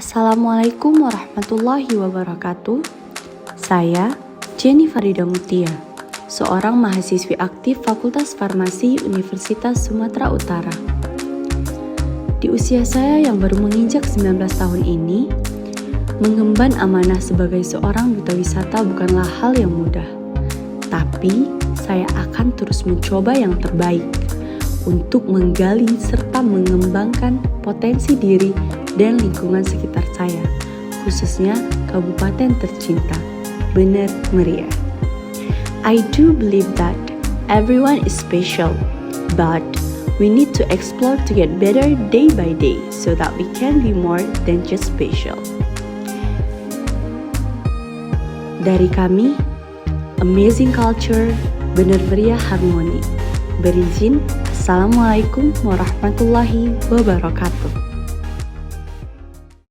Assalamualaikum warahmatullahi wabarakatuh. Saya Jenny Farida Mutia, seorang mahasiswi aktif Fakultas Farmasi Universitas Sumatera Utara. Di usia saya yang baru menginjak 19 tahun ini, mengemban amanah sebagai seorang duta wisata bukanlah hal yang mudah. Tapi, saya akan terus mencoba yang terbaik untuk menggali serta mengembangkan potensi diri dan lingkungan sekitar saya, khususnya kabupaten tercinta, Bener Meriah. I do believe that everyone is special, but we need to explore to get better day by day so that we can be more than just special. Dari kami, Amazing Culture, Bener Meriah Harmony. Berizin, Assalamualaikum warahmatullahi wabarakatuh.